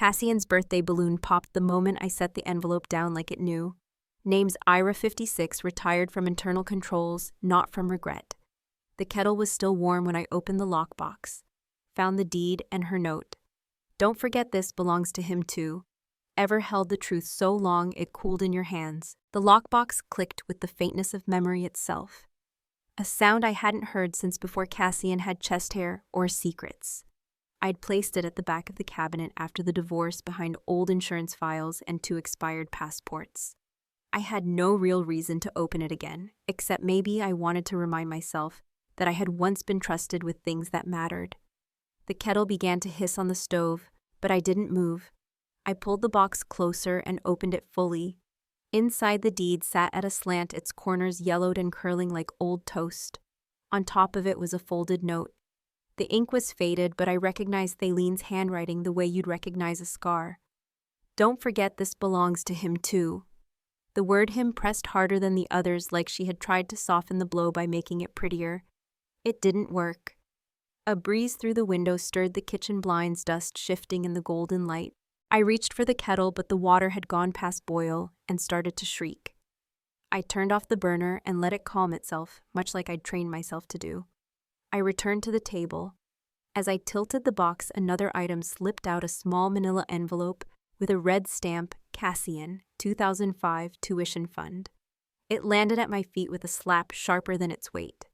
Cassian's birthday balloon popped the moment I set the envelope down like it knew. Name's Ira 56, retired from internal controls, not from regret. The kettle was still warm when I opened the lockbox. Found the deed and her note. Don't forget this belongs to him too. Ever held the truth so long it cooled in your hands. The lockbox clicked with the faintness of memory itself. A sound I hadn't heard since before Cassian had chest hair or secrets. I'd placed it at the back of the cabinet after the divorce behind old insurance files and 2 expired passports. I had no real reason to open it again, except maybe I wanted to remind myself that I had once been trusted with things that mattered. The kettle began to hiss on the stove, but I didn't move. I pulled the box closer and opened it fully. Inside, the deed sat at a slant, its corners yellowed and curling like old toast. On top of it was a folded note. The ink was faded, but I recognized Thalen's handwriting the way you'd recognize a scar. Don't forget this belongs to him too. The word him pressed harder than the others, like she had tried to soften the blow by making it prettier. It didn't work. A breeze through the window stirred the kitchen blinds, dust shifting in the golden light. I reached for the kettle, but the water had gone past boil and started to shriek. I turned off the burner and let it calm itself, much like I'd trained myself to do. I returned to the table. As I tilted the box, another item slipped out, a small manila envelope with a red stamp, Cassian, 2005 Tuition Fund. It landed at my feet with a slap sharper than its weight.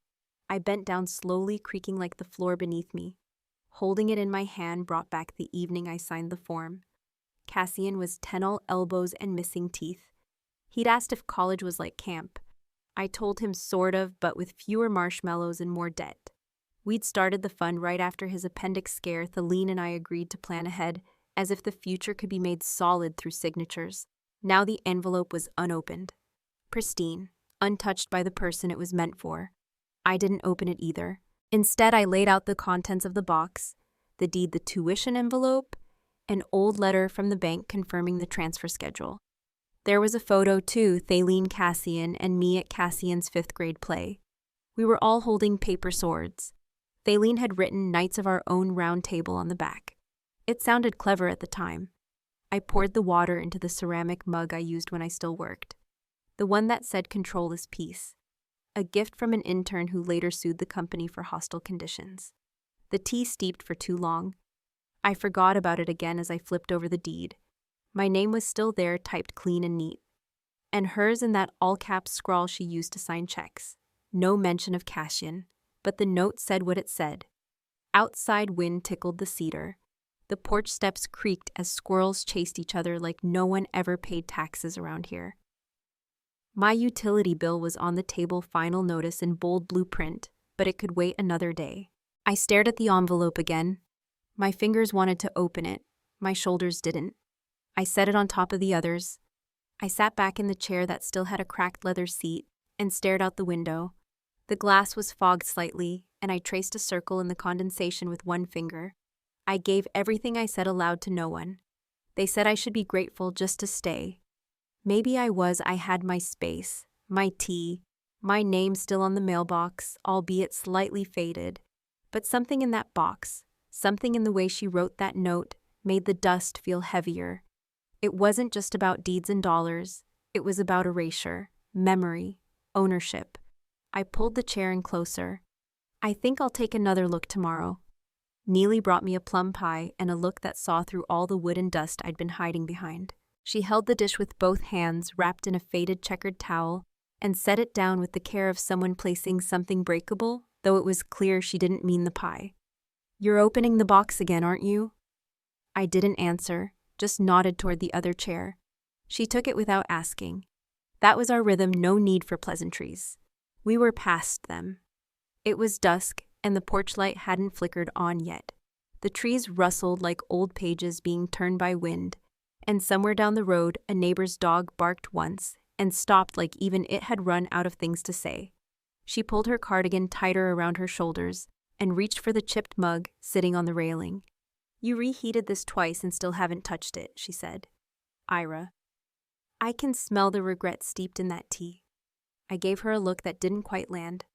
I bent down slowly, creaking like the floor beneath me. Holding it in my hand brought back the evening I signed the form. Cassian was 10 elbows and missing teeth. He'd asked if college was like camp. I told him sort of, but with fewer marshmallows and more debt. We'd started the fund right after his appendix scare. Thalen and I agreed to plan ahead, as if the future could be made solid through signatures. Now the envelope was unopened. Pristine, untouched by the person it was meant for. I didn't open it either. Instead, I laid out the contents of the box, the deed, the tuition envelope, an old letter from the bank confirming the transfer schedule. There was a photo too, Thalen, Cassian, and me at Cassian's 5th grade play. We were all holding paper swords. Thalen had written Knights of Our Own Round Table on the back. It sounded clever at the time. I poured the water into the ceramic mug I used when I still worked. The one that said Control is Peace. A gift from an intern who later sued the company for hostile conditions. The tea steeped for too long. I forgot about it again as I flipped over the deed. My name was still there, typed clean and neat. And hers in that all-caps scrawl she used to sign checks. No mention of Cassian, but the note said what it said. Outside wind tickled the cedar. The porch steps creaked as squirrels chased each other like no one ever paid taxes around here. My utility bill was on the table, final notice in bold blue print, but it could wait another day. I stared at the envelope again. My fingers wanted to open it. My shoulders didn't. I set it on top of the others. I sat back in the chair that still had a cracked leather seat and stared out the window. The glass was fogged slightly, and I traced a circle in the condensation with one finger. I gave everything I said aloud to no one. They said I should be grateful just to stay. Maybe I was. I had my space, my tea, my name still on the mailbox, albeit slightly faded. But something in that box, something in the way she wrote that note, made the dust feel heavier. It wasn't just about deeds and dollars. It was about erasure, memory, ownership. I pulled the chair in closer. I think I'll take another look tomorrow. Neely brought me a plum pie and a look that saw through all the wood and dust I'd been hiding behind. She held the dish with both hands, wrapped in a faded checkered towel, and set it down with the care of someone placing something breakable, though it was clear she didn't mean the pie. You're opening the box again, aren't you? I didn't answer, just nodded toward the other chair. She took it without asking. That was our rhythm, no need for pleasantries. We were past them. It was dusk, and the porch light hadn't flickered on yet. The trees rustled like old pages being turned by wind, and somewhere down the road a neighbor's dog barked once and stopped like even it had run out of things to say. She pulled her cardigan tighter around her shoulders and reached for the chipped mug sitting on the railing. You reheated this twice and still haven't touched it, she said. Ira. I can smell the regret steeped in that tea. I gave her a look that didn't quite land.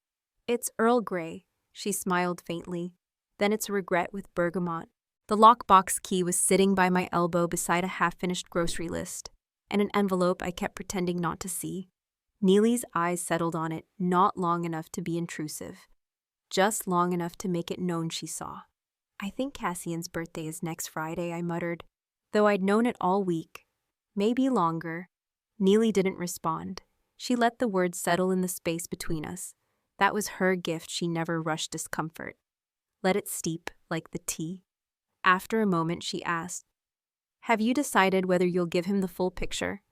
It's Earl Grey, she smiled faintly. Then it's regret with bergamot. The lockbox key was sitting by my elbow beside a half-finished grocery list, and an envelope I kept pretending not to see. Neely's eyes settled on it, not long enough to be intrusive, just long enough to make it known she saw. "I think Cassian's birthday is next Friday," I muttered, though I'd known it all week. Maybe longer. Neely didn't respond. She let the words settle in the space between us. That was her gift. She never rushed discomfort. Let it steep, like the tea. After a moment, she asked, "Have you decided whether you'll give him the full picture?"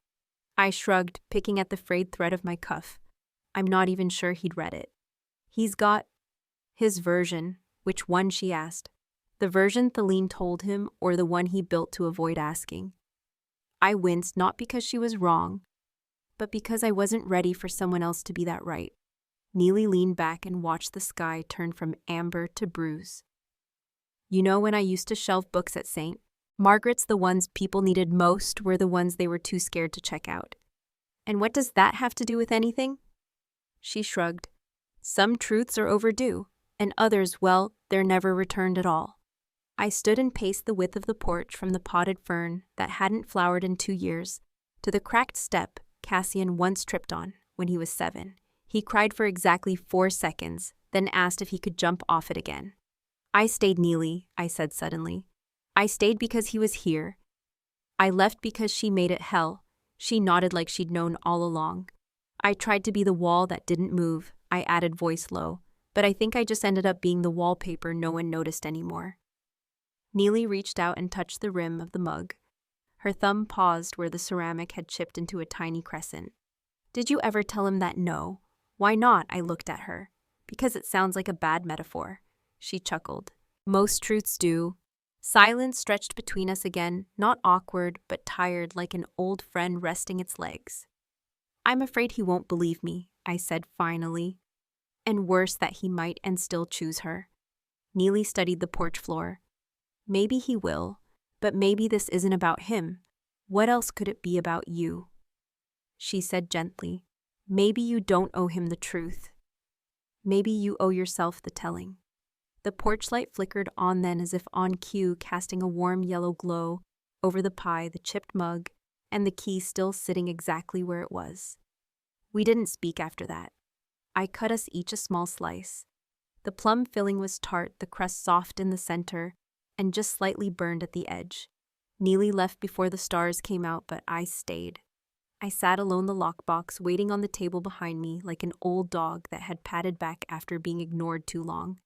I shrugged, picking at the frayed thread of my cuff. I'm not even sure he'd read it. "He's got his version." "Which one?" she asked. "The version Thaleen told him, or the one he built to avoid asking?" I winced, not because she was wrong, but because I wasn't ready for someone else to be that right. Neely leaned back and watched the sky turn from amber to bruise. "You know, when I used to shelve books at St. Margaret's, the ones people needed most were the ones they were too scared to check out. And what does that have to do with anything?" She shrugged. "Some truths are overdue, and others, well, they're never returned at all." I stood and paced the width of the porch, from the potted fern that hadn't flowered in 2 years to the cracked step Cassian once tripped on when he was 7. He cried for exactly 4 seconds, then asked if he could jump off it again. "I stayed, Neely," I said suddenly. "I stayed because he was here. I left because she made it hell." She nodded like she'd known all along. "I tried to be the wall that didn't move," I added, voice low, "but I think I just ended up being the wallpaper no one noticed anymore." Neely reached out and touched the rim of the mug. Her thumb paused where the ceramic had chipped into a tiny crescent. "Did you ever tell him that no?" "Why not?" I looked at her. "Because it sounds like a bad metaphor." She chuckled. "Most truths do." Silence stretched between us again, not awkward, but tired, like an old friend resting its legs. "I'm afraid he won't believe me," I said finally. And worse, that he might and still choose her. Neely studied the porch floor. "Maybe he will, but maybe this isn't about him. What else could it be about you?" She said gently, "Maybe you don't owe him the truth. Maybe you owe yourself the telling." The porch light flickered on then, as if on cue, casting a warm yellow glow over the pie, the chipped mug, and the key still sitting exactly where it was. We didn't speak after that. I cut us each a small slice. The plum filling was tart, the crust soft in the center, and just slightly burned at the edge. Neely left before the stars came out, but I stayed. I sat alone, the lockbox waiting on the table behind me, like an old dog that had patted back after being ignored too long.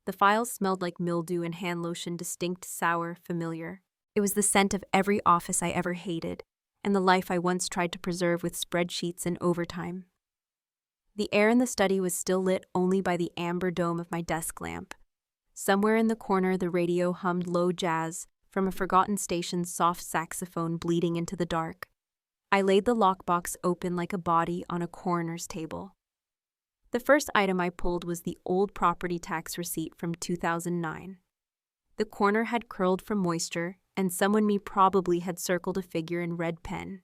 The files smelled like mildew and hand lotion, distinct, sour, familiar. It was the scent of every office I ever hated, and the life I once tried to preserve with spreadsheets and overtime. The air in the study was still lit only by the amber dome of my desk lamp. Somewhere in the corner, the radio hummed low jazz from a forgotten station's soft saxophone bleeding into the dark. I laid the lockbox open like a body on a coroner's table. The first item I pulled was the old property tax receipt from 2009. The corner had curled from moisture, and someone probably had circled a figure in red pen.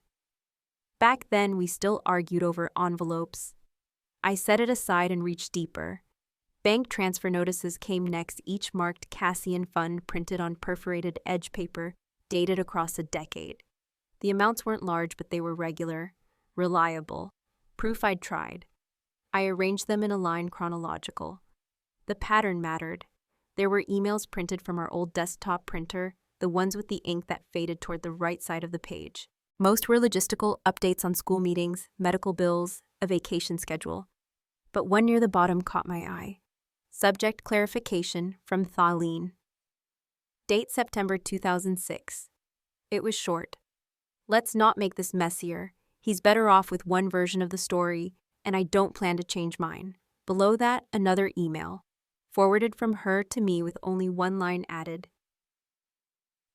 Back then, we still argued over envelopes. I set it aside and reached deeper. Bank transfer notices came next, each marked Cassian Fund, printed on perforated edge paper, dated across a decade. The amounts weren't large, but they were regular, reliable, proof I'd tried. I arranged them in a line chronological. The pattern mattered. There were emails printed from our old desktop printer, the ones with the ink that faded toward the right side of the page. Most were logistical updates on school meetings, medical bills, a vacation schedule. But one near the bottom caught my eye. Subject clarification from Thaleen. Date September 2006. It was short. "Let's not make this messier. He's better off with one version of the story, and I don't plan to change mine." Below that, another email, forwarded from her to me with only one line added.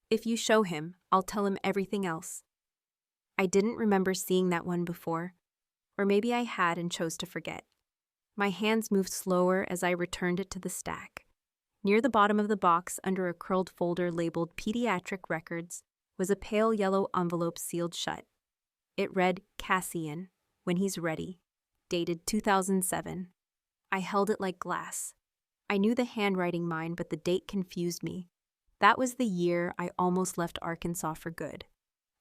"If you show him, I'll tell him everything else." I didn't remember seeing that one before, or maybe I had and chose to forget. My hands moved slower as I returned it to the stack. Near the bottom of the box, under a curled folder labeled Pediatric Records, was a pale yellow envelope sealed shut. It read, "Cassian, when he's ready," dated 2007. I held it like glass. I knew the handwriting mine, but the date confused me. That was the year I almost left Arkansas for good.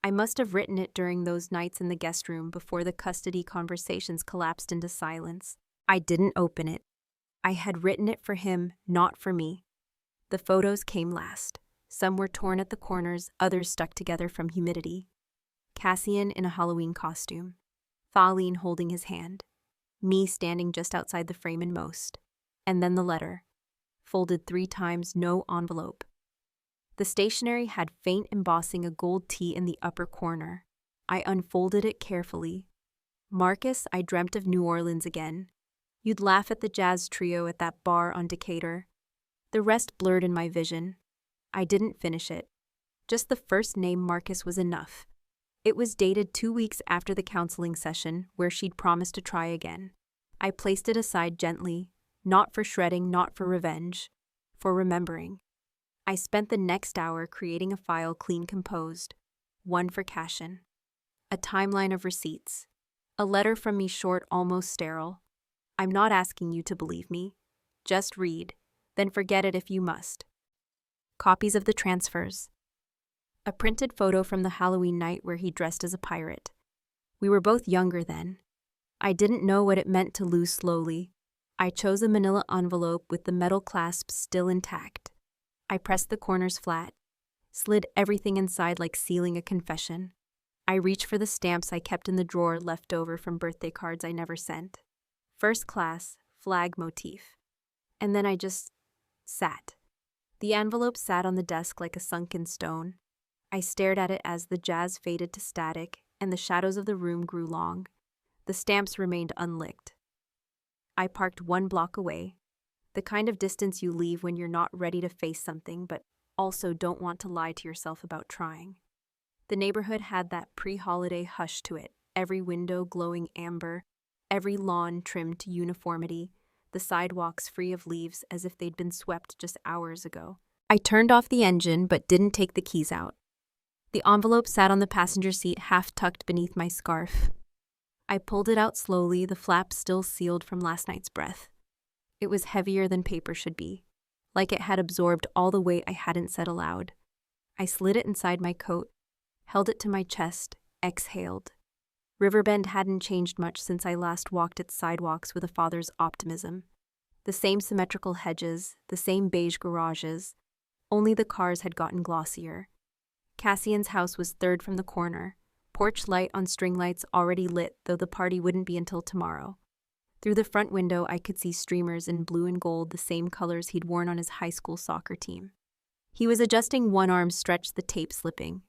I must have written it during those nights in the guest room before the custody conversations collapsed into silence. I didn't open it. I had written it for him, not for me. The photos came last. Some were torn at the corners, others stuck together from humidity. Cassian in a Halloween costume. Thaleen holding his hand. Me standing just outside the frame in most. And then the letter. Folded 3 times, no envelope. The stationery had faint embossing a gold T in the upper corner. I unfolded it carefully. Marcus, I dreamt of New Orleans again. You'd laugh at the jazz trio at that bar on Decatur. The rest blurred in my vision. I didn't finish it. Just the first name Marcus was enough. It was dated 2 weeks after the counseling session where she'd promised to try again. I placed it aside gently, not for shredding, not for revenge, for remembering. I spent the next hour creating a file clean composed, one for Cassian. A timeline of receipts. A letter from me short, almost sterile. I'm not asking you to believe me. Just read, then forget it if you must. Copies of the transfers. A printed photo from the Halloween night where he dressed as a pirate. We were both younger then. I didn't know what it meant to lose slowly. I chose a manila envelope with the metal clasp still intact. I pressed the corners flat, slid everything inside like sealing a confession. I reached for the stamps I kept in the drawer left over from birthday cards I never sent. First class, flag motif. And then I just sat. The envelope sat on the desk like a sunken stone. I stared at it as the jazz faded to static and the shadows of the room grew long. The stamps remained unlicked. I parked 1 block away. The kind of distance you leave when you're not ready to face something, but also don't want to lie to yourself about trying. The neighborhood had that pre-holiday hush to it, every window glowing amber, every lawn trimmed to uniformity, the sidewalks free of leaves as if they'd been swept just hours ago. I turned off the engine but didn't take the keys out. The envelope sat on the passenger seat half tucked beneath my scarf. I pulled it out slowly, the flap still sealed from last night's breath. It was heavier than paper should be, like it had absorbed all the weight I hadn't said aloud. I slid it inside my coat, held it to my chest, exhaled. Riverbend hadn't changed much since I last walked its sidewalks with a father's optimism. The same symmetrical hedges, the same beige garages, only the cars had gotten glossier. Cassian's house was 3rd from the corner, porch light on string lights already lit, though the party wouldn't be until tomorrow. Through the front window, I could see streamers in blue and gold, the same colors he'd worn on his high school soccer team. He was adjusting one arm, stretched, the tape slipping.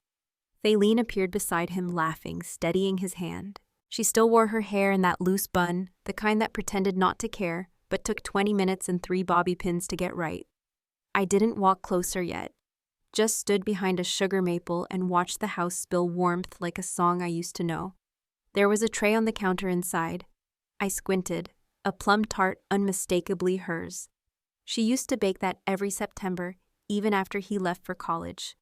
Thaleen appeared beside him, laughing, steadying his hand. She still wore her hair in that loose bun, the kind that pretended not to care, but took 20 minutes and 3 bobby pins to get right. I didn't walk closer yet, just stood behind a sugar maple and watched the house spill warmth like a song I used to know. There was a tray on the counter inside. I squinted, a plum tart unmistakably hers. She used to bake that every September, even after he left for college.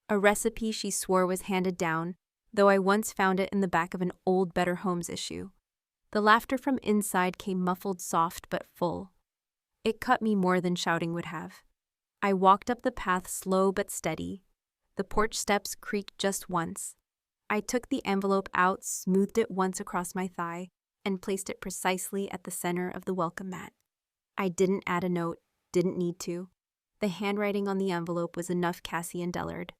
A recipe she swore was handed down, though I once found it in the back of an old Better Homes issue. The laughter from inside came muffled, soft but full. It cut me more than shouting would have. I walked up the path slow but steady. The porch steps creaked just once. I took the envelope out, smoothed it once across my thigh, and placed it precisely at the center of the welcome mat. I didn't add a note, didn't need to. The handwriting on the envelope was enough Cassian Dellard.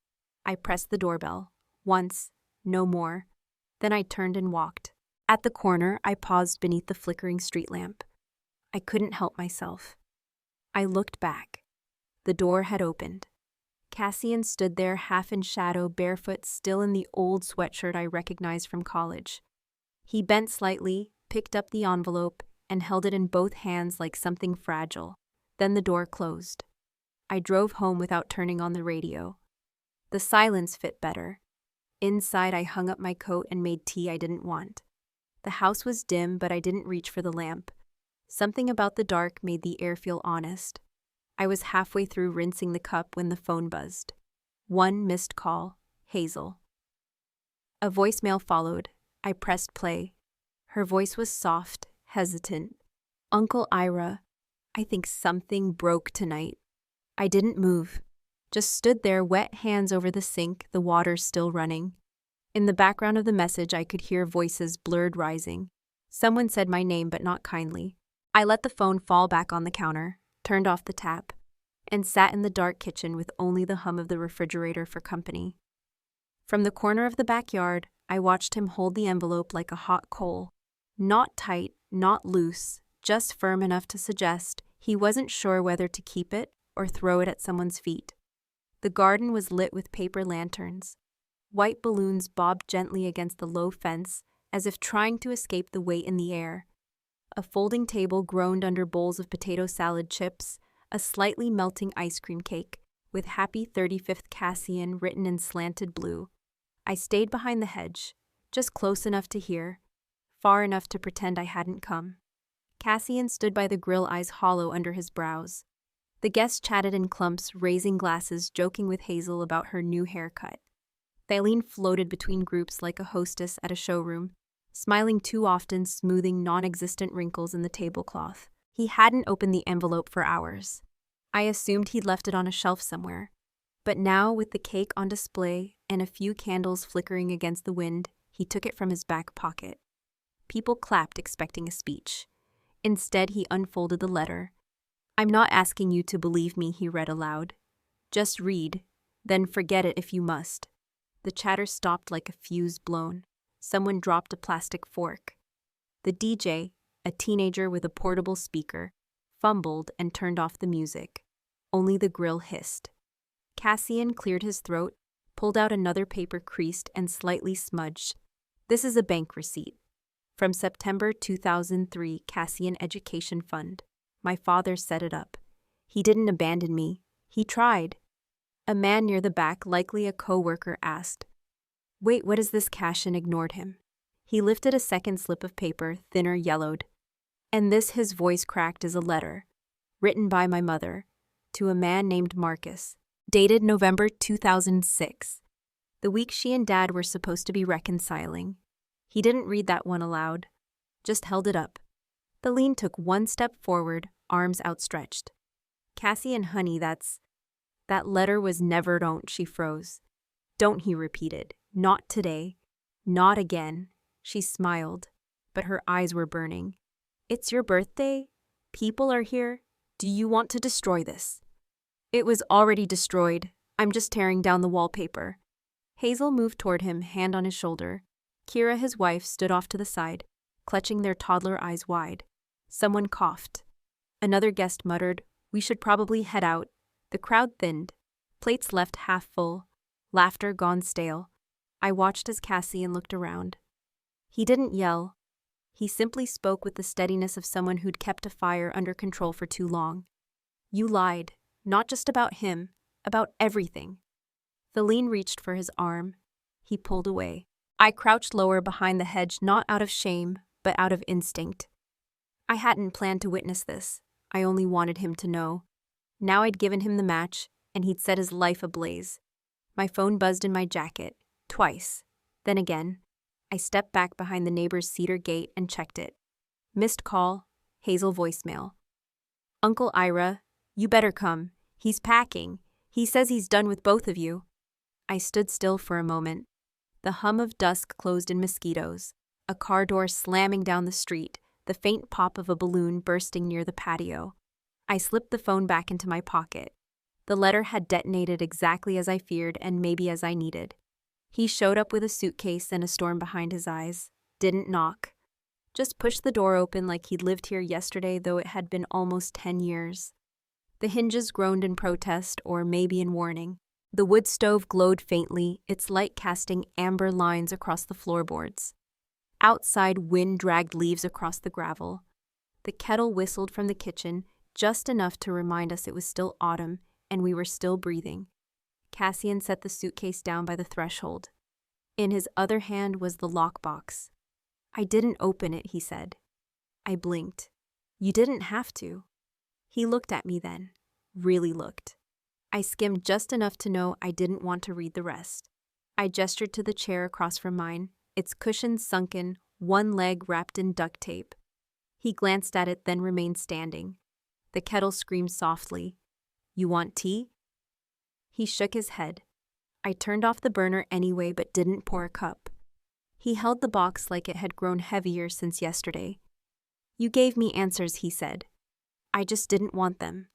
I pressed the doorbell. Once, no more. Then I turned and walked. At the corner, I paused beneath the flickering street lamp. I couldn't help myself. I looked back. The door had opened. Cassian stood there, half in shadow, barefoot, still in the old sweatshirt I recognized from college. He bent slightly, picked up the envelope, and held it in both hands like something fragile. Then the door closed. I drove home without turning on the radio. The silence fit better. Inside, I hung up my coat and made tea I didn't want. The house was dim, but I didn't reach for the lamp. Something about the dark made the air feel honest. I was halfway through rinsing the cup when the phone buzzed. 1 missed call, Hazel. A voicemail followed. I pressed play. Her voice was soft, hesitant. Uncle Ira, I think something broke tonight. I didn't move. Just stood there, wet hands over the sink, the water still running. In the background of the message, I could hear voices blurred rising. Someone said my name, but not kindly. I let the phone fall back on the counter, turned off the tap, and sat in the dark kitchen with only the hum of the refrigerator for company. From the corner of the backyard, I watched him hold the envelope like a hot coal. Not tight, not loose, just firm enough to suggest he wasn't sure whether to keep it or throw it at someone's feet. The garden was lit with paper lanterns. White balloons bobbed gently against the low fence, as if trying to escape the weight in the air. A folding table groaned under bowls of potato salad chips, a slightly melting ice cream cake, with Happy 35th Cassian written in slanted blue. I stayed behind the hedge, just close enough to hear, far enough to pretend I hadn't come. Cassian stood by the grill, eyes hollow under his brows. The guests chatted in clumps, raising glasses, joking with Hazel about her new haircut. Thaleen floated between groups like a hostess at a showroom, smiling too often, smoothing non-existent wrinkles in the tablecloth. He hadn't opened the envelope for hours. I assumed he'd left it on a shelf somewhere. But now, with the cake on display and a few candles flickering against the wind, he took it from his back pocket. People clapped, expecting a speech. Instead, he unfolded the letter. "I'm not asking you to believe me," he read aloud. "Just read, then forget it if you must." The chatter stopped like a fuse blown. Someone dropped a plastic fork. The DJ, a teenager with a portable speaker, fumbled and turned off the music. Only the grill hissed. Cassian cleared his throat, pulled out another paper creased and slightly smudged. "This is a bank receipt. From September 2003, Cassian Education Fund. My father set it up. He didn't abandon me. He tried." A man near the back, likely a co-worker, asked, "Wait, what is this?" Cassian ignored him. He lifted a second slip of paper, thinner, yellowed. "And this," his voice cracked, "is a letter, written by my mother, to a man named Marcus, dated November 2006, the week she and Dad were supposed to be reconciling." He didn't read that one aloud, just held it up. Thaleen took one step forward, arms outstretched. "Cassian, honey, that letter was never." "Don't," she froze. "Don't," he repeated. "Not today. Not again." She smiled, but her eyes were burning. "It's your birthday. People are here. Do you want to destroy this?" "It was already destroyed. I'm just tearing down the wallpaper." Hazel moved toward him, hand on his shoulder. Kira, his wife, stood off to the side, clutching their toddler eyes wide. Someone coughed. Another guest muttered, "We should probably head out." The crowd thinned. Plates left half full. Laughter gone stale. I watched as Cassian looked around. He didn't yell. He simply spoke with the steadiness of someone who'd kept a fire under control for too long. "You lied. Not just about him. About everything." Thaleen reached for his arm. He pulled away. I crouched lower behind the hedge, not out of shame, but out of instinct. I hadn't planned to witness this. I only wanted him to know. Now I'd given him the match, and he'd set his life ablaze. My phone buzzed in my jacket, twice. Then again. I stepped back behind the neighbor's cedar gate and checked it. Missed call, Hazel voicemail. "Uncle Ira, you better come. He's packing. He says he's done with both of you." I stood still for a moment. The hum of dusk closed in mosquitoes, a car door slamming down the street, the faint pop of a balloon bursting near the patio. I slipped the phone back into my pocket. The letter had detonated exactly as I feared and maybe as I needed. He showed up with a suitcase and a storm behind his eyes. Didn't knock. Just pushed the door open like he'd lived here yesterday, though it had been almost 10 years. The hinges groaned in protest, or maybe in warning. The wood stove glowed faintly, its light casting amber lines across the floorboards. Outside, wind dragged leaves across the gravel. The kettle whistled from the kitchen, just enough to remind us it was still autumn and we were still breathing. Cassian set the suitcase down by the threshold. In his other hand was the lockbox. "I didn't open it," he said. I blinked. "You didn't have to." He looked at me then, really looked. I skimmed just enough to know I didn't want to read the rest. I gestured to the chair across from mine, its cushions sunken, one leg wrapped in duct tape. He glanced at it, then remained standing. The kettle screamed softly. "You want tea?" He shook his head. I turned off the burner anyway but didn't pour a cup. He held the box like it had grown heavier since yesterday. You gave me answers, he said. I just didn't want them.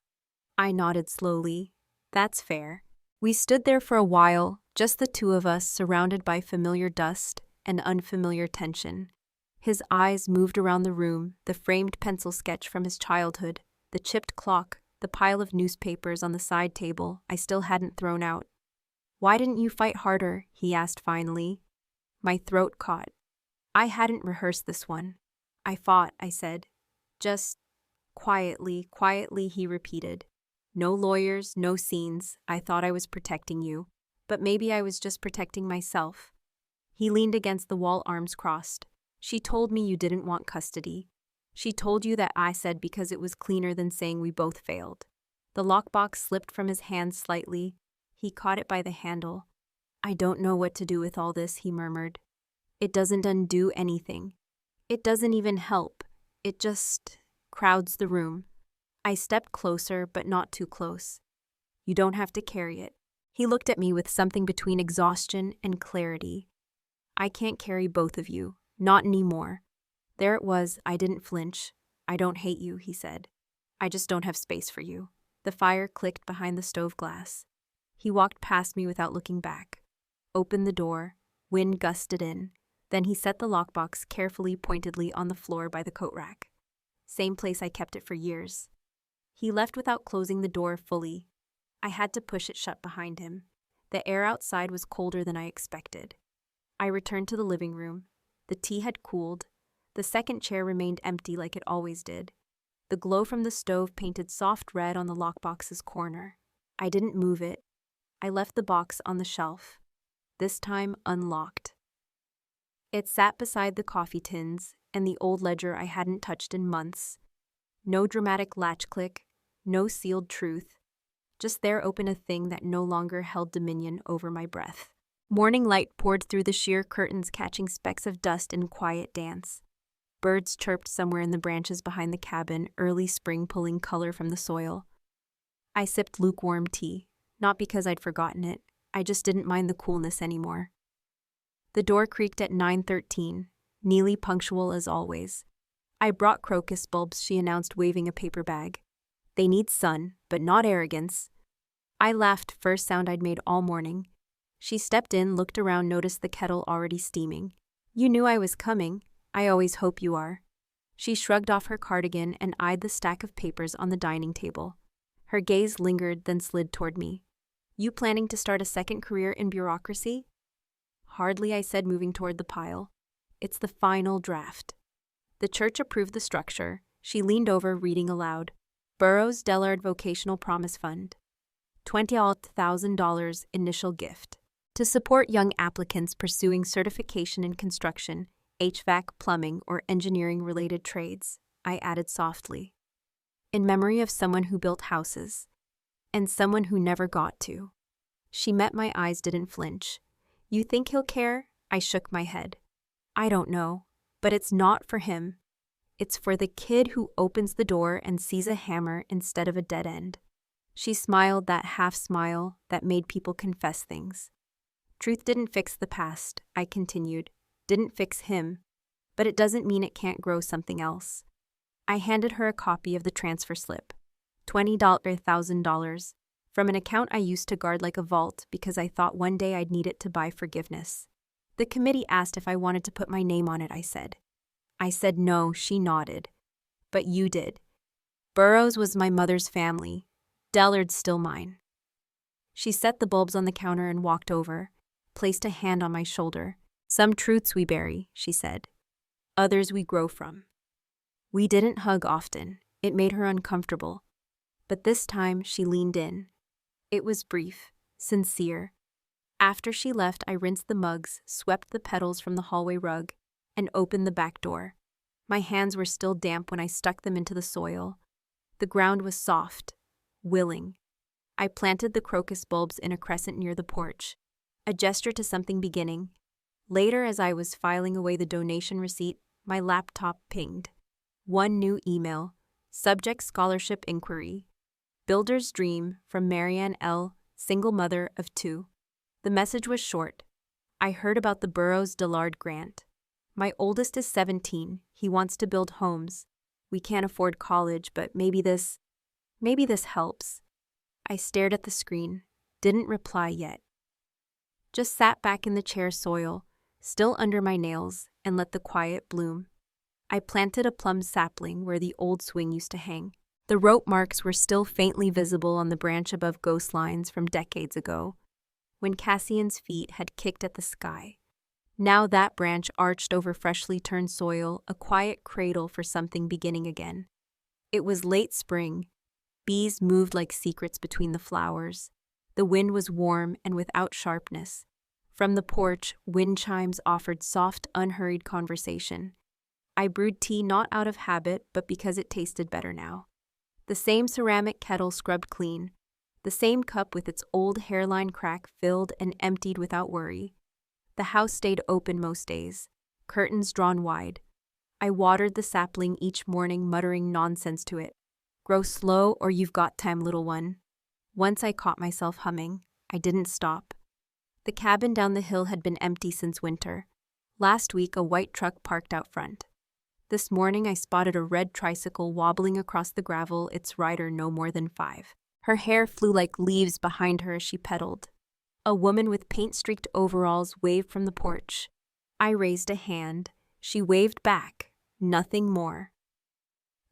I nodded slowly. That's fair. We stood there for a while, just the two of us, surrounded by familiar dust and unfamiliar tension. His eyes moved around the room, the framed pencil sketch from his childhood, the chipped clock, the pile of newspapers on the side table I still hadn't thrown out. Why didn't you fight harder? He asked finally. My throat caught. I hadn't rehearsed this one. I fought, I said. Just quietly, he repeated. No lawyers, no scenes. I thought I was protecting you, but maybe I was just protecting myself. He leaned against the wall, arms crossed. She told me you didn't want custody. She told you that I said because it was cleaner than saying we both failed. The lockbox slipped from his hand slightly. He caught it by the handle. I don't know what to do with all this, he murmured. It doesn't undo anything. It doesn't even help. It just crowds the room. I stepped closer, but not too close. You don't have to carry it. He looked at me with something between exhaustion and clarity. I can't carry both of you. Not anymore. There it was. I didn't flinch. I don't hate you, he said. I just don't have space for you. The fire clicked behind the stove glass. He walked past me without looking back. Opened the door. Wind gusted in. Then he set the lockbox carefully, pointedly on the floor by the coat rack. Same place I kept it for years. He left without closing the door fully. I had to push it shut behind him. The air outside was colder than I expected. I returned to the living room. The tea had cooled. The second chair remained empty like it always did. The glow from the stove painted soft red on the lockbox's corner. I didn't move it. I left the box on the shelf, this time unlocked. It sat beside the coffee tins and the old ledger I hadn't touched in months. No dramatic latch click, no sealed truth. Just there open, a thing that no longer held dominion over my breath. Morning light poured through the sheer curtains, catching specks of dust in quiet dance. Birds chirped somewhere in the branches behind the cabin, early spring pulling color from the soil. I sipped lukewarm tea, not because I'd forgotten it. I just didn't mind the coolness anymore. The door creaked at 9:13, Neely punctual as always. I brought crocus bulbs, she announced, waving a paper bag. They need sun, but not arrogance. I laughed, first sound I'd made all morning. She stepped in, looked around, noticed the kettle already steaming. You knew I was coming. I always hope you are. She shrugged off her cardigan and eyed the stack of papers on the dining table. Her gaze lingered, then slid toward me. You planning to start a second career in bureaucracy? Hardly, I said, moving toward the pile. It's the final draft. The church approved the structure. She leaned over, reading aloud. Burroughs Dellard Vocational Promise Fund. $20,000 initial gift. To support young applicants pursuing certification in construction, HVAC, plumbing, or engineering-related trades, I added softly. In memory of someone who built houses, and someone who never got to. She met my eyes, didn't flinch. You think he'll care? I shook my head. I don't know, but it's not for him. It's for the kid who opens the door and sees a hammer instead of a dead end. She smiled, that half smile that made people confess things. Truth didn't fix the past, I continued. Didn't fix him. But it doesn't mean it can't grow something else. I handed her a copy of the transfer slip. $20,000 from an account I used to guard like a vault because I thought one day I'd need it to buy forgiveness. The committee asked if I wanted to put my name on it, I said. I said no, she nodded. But you did. Burroughs was my mother's family. Dellard's still mine. She set the bulbs on the counter and walked over, placed a hand on my shoulder. Some truths we bury, she said. Others we grow from. We didn't hug often. It made her uncomfortable. But this time she leaned in. It was brief, sincere. After she left, I rinsed the mugs, swept the petals from the hallway rug, and opened the back door. My hands were still damp when I stuck them into the soil. The ground was soft, willing. I planted the crocus bulbs in a crescent near the porch, a gesture to something beginning. Later, as I was filing away the donation receipt, my laptop pinged. One new email. Subject: scholarship inquiry. Builder's dream from Marianne L. single mother of 2. The message was short. I heard about the Burroughs Dillard grant. My oldest is 17. He wants to build homes. We can't afford college, but maybe this helps. I stared at the screen, didn't reply yet. Just sat back in the chair soil, still under my nails, and let the quiet bloom. I planted a plum sapling where the old swing used to hang. The rope marks were still faintly visible on the branch above ghost lines from decades ago, when Cassian's feet had kicked at the sky. Now that branch arched over freshly turned soil, a quiet cradle for something beginning again. It was late spring. Bees moved like secrets between the flowers. The wind was warm and without sharpness. From the porch, wind chimes offered soft, unhurried conversation. I brewed tea not out of habit, but because it tasted better now. The same ceramic kettle scrubbed clean, the same cup with its old hairline crack filled and emptied without worry. The house stayed open most days, curtains drawn wide. I watered the sapling each morning, muttering nonsense to it. Grow slow or you've got time, little one. Once I caught myself humming. I didn't stop. The cabin down the hill had been empty since winter. Last week, a white truck parked out front. This morning, I spotted a red tricycle wobbling across the gravel, its rider no more than 5. Her hair flew like leaves behind her as she pedaled. A woman with paint-streaked overalls waved from the porch. I raised a hand. She waved back. Nothing more.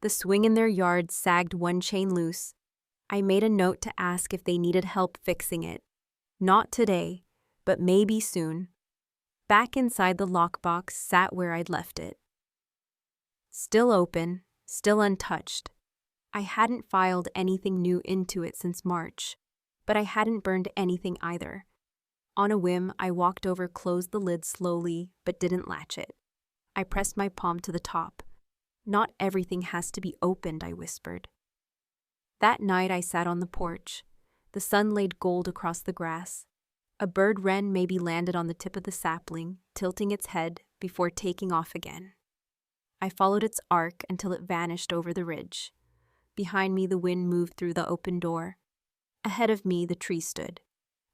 The swing in their yard sagged one chain loose. I made a note to ask if they needed help fixing it. Not today, but maybe soon. Back inside the lockbox sat where I'd left it. Still open, still untouched. I hadn't filed anything new into it since March, but I hadn't burned anything either. On a whim, I walked over, closed the lid slowly, but didn't latch it. I pressed my palm to the top. Not everything has to be opened, I whispered. That night I sat on the porch. The sun laid gold across the grass. A bird wren maybe landed on the tip of the sapling, tilting its head before taking off again. I followed its arc until it vanished over the ridge. Behind me, the wind moved through the open door. Ahead of me, the tree stood.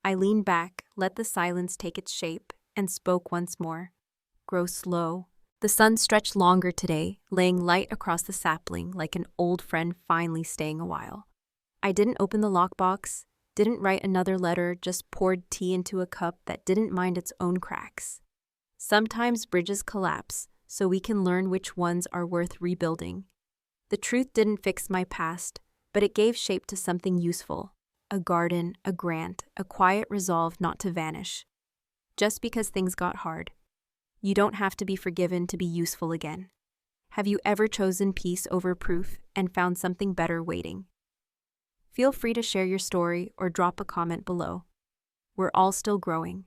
I leaned back, let the silence take its shape, and spoke once more. Grow slow. The sun stretched longer today, laying light across the sapling like an old friend finally staying a while. I didn't open the lockbox, didn't write another letter, just poured tea into a cup that didn't mind its own cracks. Sometimes bridges collapse, so we can learn which ones are worth rebuilding. The truth didn't fix my past, but it gave shape to something useful. A garden, a grant, a quiet resolve not to vanish. Just because things got hard, you don't have to be forgiven to be useful again. Have you ever chosen peace over proof and found something better waiting? Feel free to share your story or drop a comment below. We're all still growing.